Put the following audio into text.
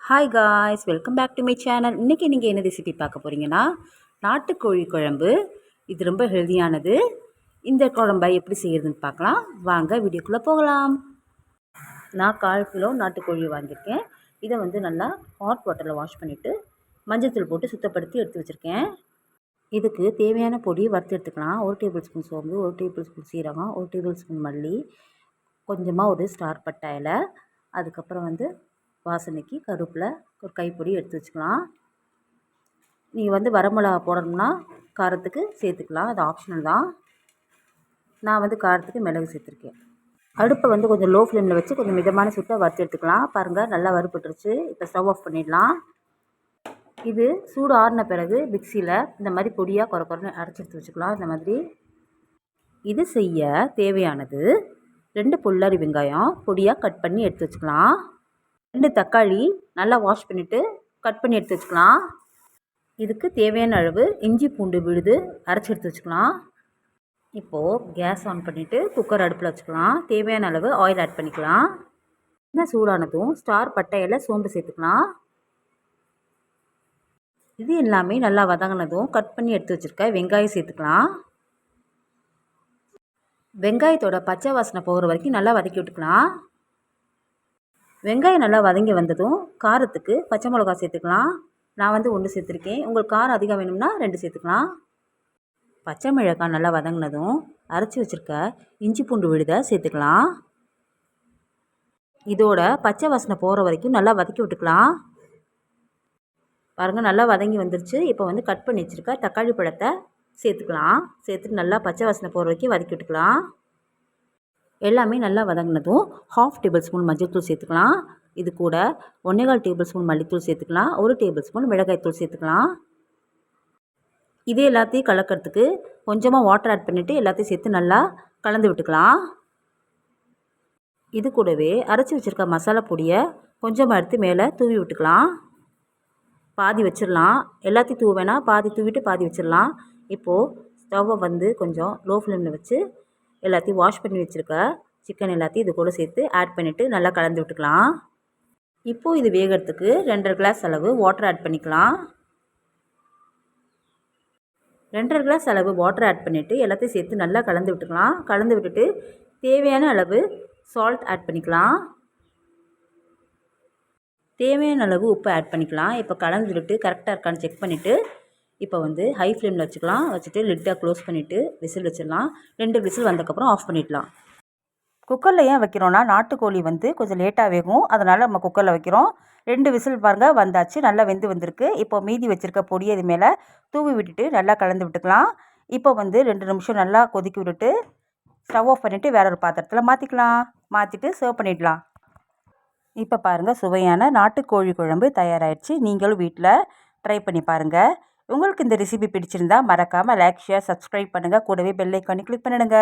Hi guys, welcome back to my channel. இன்றைக்கி நீங்கள் என்ன ரெசிபி பார்க்க போகிறீங்கன்னா, நாட்டுக்கோழி குழம்பு. இது ரொம்ப ஹெல்தியானது. இந்த குழம்பை எப்படி செய்கிறதுன்னு பார்க்கலாம். வாங்க வீடியோக்குள்ளே போகலாம். நான் 1/4 கிலோ நாட்டுக்கோழி வாங்கியிருக்கேன். இதை நல்லா ஹாட் வாட்டரில் வாஷ் பண்ணிவிட்டு மஞ்சள் போட்டு சுத்தப்படுத்தி எடுத்து வச்சுருக்கேன். இதுக்கு தேவையான பொடி வறுத்து எடுத்துக்கலாம். 1 டேபிள் ஸ்பூன் சோம்பு, 1 டேபிள் ஸ்பூன் சீரகம், 1 டேபிள் ஸ்பூன் மல்லி, கொஞ்சமாக ஒரு ஸ்டார் பட்டை இலை, அதுக்கப்புறம் வாசனைக்கு கருவேப்பிலை, ஒரு கைப்பொடி எடுத்து வச்சுக்கலாம். நீங்கள் வரமிளகா போடணும்னா காரத்துக்கு சேர்த்துக்கலாம், அது ஆப்ஷனல் தான். நான் காரத்துக்கு மிளகு சேர்த்துருக்கேன். அடுப்பை கொஞ்சம் லோ ஃப்ளேமில் வச்சு கொஞ்சம் மிதமான சுட்டை வறுத்து எடுத்துக்கலாம். பாருங்கள், நல்லா வறுபட்டுருச்சு. இப்போ ஸ்டவ் ஆஃப் பண்ணிடலாம். இது சூடு ஆறின பிறகு மிக்சியில் இந்த மாதிரி பொடியாக குறைன்னு அரைச்சி எடுத்து வச்சுக்கலாம். இந்த மாதிரி இது செய்ய தேவையானது 2 புல்லரி வெங்காயம் பொடியாக கட் பண்ணி எடுத்து வச்சுக்கலாம். 2 தக்காளி நல்லா வாஷ் பண்ணிவிட்டு கட் பண்ணி எடுத்து வச்சுக்கலாம். இதுக்கு தேவையான அளவு இஞ்சி பூண்டு விழுது அரைச்சி எடுத்து வச்சுக்கலாம். இப்போது கேஸ் ஆன் பண்ணிவிட்டு குக்கர் அடுப்பில் வச்சுக்கலாம். தேவையான அளவு ஆயில் ஆட் பண்ணிக்கலாம். எண்ணெய் சூடானதும் ஸ்டார் பட்டையில் சோம்பு சேர்த்துக்கலாம். இது எல்லாமே நல்லா வதங்கினதும் கட் பண்ணி எடுத்து வச்சுருக்க வெங்காயம் சேர்த்துக்கலாம். வெங்காயத்தோட பச்சை வாசனை போகிற வரைக்கும் நல்லா வதக்கி விட்டுக்கலாம். வெங்காயம் நல்லா வதங்கி வந்ததும் காரத்துக்கு பச்சை மிளகா சேர்த்துக்கலாம். நான் 1 சேர்த்துருக்கேன். உங்களுக்கு காரம் அதிகம் வேணும்னா 2 சேர்த்துக்கலாம். பச்சை மிளகாய் நல்லா வதங்கினதும் அரைச்சி வச்சுருக்க இஞ்சி பூண்டு விழுதை சேர்த்துக்கலாம். இதோட பச்சை வாசனை போகிற வரைக்கும் நல்லா வதக்கி விட்டுக்கலாம். பாருங்கள், நல்லா வதங்கி வந்துருச்சு. இப்போ கட் பண்ணி வச்சுருக்க தக்காளி பழத்தை சேர்த்துக்கலாம். சேர்த்துட்டு நல்லா பச்சை வாசனை போகிற வரைக்கும் வதக்கி விட்டுக்கலாம். எல்லாமே நல்லா வதங்கினதும் 1/2 டேபிள் ஸ்பூன் மஞ்சள்தூள் சேர்த்துக்கலாம். இது கூட 1/4 டேபிள் ஸ்பூன் மல்லித்தூள் சேர்த்துக்கலாம். 1 டேபிள் ஸ்பூன் மிளகாய்த்தூள் சேர்த்துக்கலாம். இது எல்லாத்தையும் கலக்கிறதுக்கு கொஞ்சமாக வாட்டர் ஆட் பண்ணிவிட்டு எல்லாத்தையும் சேர்த்து நல்லா கலந்து விட்டுக்கலாம். இது கூடவே அரைச்சி வச்சுருக்க மசாலா பொடியை கொஞ்சமாக எடுத்து மேலே தூவி விட்டுக்கலாம். பாதி வச்சிடலாம். எல்லாத்தையும் தூவ வேணாம், பாதி தூவிட்டு பாதி வச்சிடலாம். இப்போது ஸ்டவ்வை கொஞ்சம் லோ ஃப்ளேமில் வச்சு எல்லாத்தையும் வாஷ் பண்ணி வச்சுருக்க சிக்கன் எல்லாத்தையும் இது கூட சேர்த்து ஆட் பண்ணிவிட்டு நல்லா கலந்து விட்டுக்கலாம். இப்போது இது வேகிறதுக்கு 2.5 கிளாஸ் அளவு வாட்டர் ஆட் பண்ணிக்கலாம். 2.5 கிளாஸ் அளவு வாட்டர் ஆட் பண்ணிவிட்டு எல்லாத்தையும் சேர்த்து நல்லா கலந்து விட்டுக்கலாம். கலந்து விட்டுட்டு தேவையான அளவு சால்ட் ஆட் பண்ணிக்கலாம். தேவையான அளவு உப்பு ஆட் பண்ணிக்கலாம். இப்போ கலந்து விட்டு கரெக்டாக இருக்கான்னு செக் பண்ணிவிட்டு இப்போ ஹை ஃப்ளேமில் வச்சுக்கலாம். வச்சுட்டு லிட்டை க்ளோஸ் பண்ணிவிட்டு விசில் வச்சிடலாம். 2 விசில் வந்ததுக்கப்புறம் ஆஃப் பண்ணிடலாம். குக்கரில் ஏன் வைக்கிறோன்னா, நாட்டுக்கோழி கொஞ்சம் லேட்டாக வேகும், அதனால் நம்ம குக்கரில் வைக்கிறோம். 2 விசில் பாருங்கள் வந்தாச்சு, நல்லா வெந்து வந்திருக்கு. இப்போ மீதி வச்சுருக்க பொடியை இது மேலே தூவி விட்டுட்டு நல்லா கலந்து விட்டுக்கலாம். இப்போ 2 நிமிஷம் நல்லா கொதிக்க விட்டுட்டு ஸ்டவ் ஆஃப் பண்ணிவிட்டு வேற ஒரு பாத்திரத்தில் மாற்றிக்கலாம். மாற்றிட்டு சர்வ் பண்ணிடலாம். இப்போ பாருங்கள், சுவையான நாட்டுக்கோழி குழம்பு தயாராகிடுச்சு. நீங்களும் வீட்டில் ட்ரை பண்ணி பாருங்கள். உங்களுக்கு இந்த ரெசிபி பிடிச்சிருந்தா மறக்காமல் லைக், ஷேர், சப்ஸ்கிரைப் பண்ணுங்கள். கூடவே பெல் ஐக்கானை கிளிக் பண்ணிடுங்க.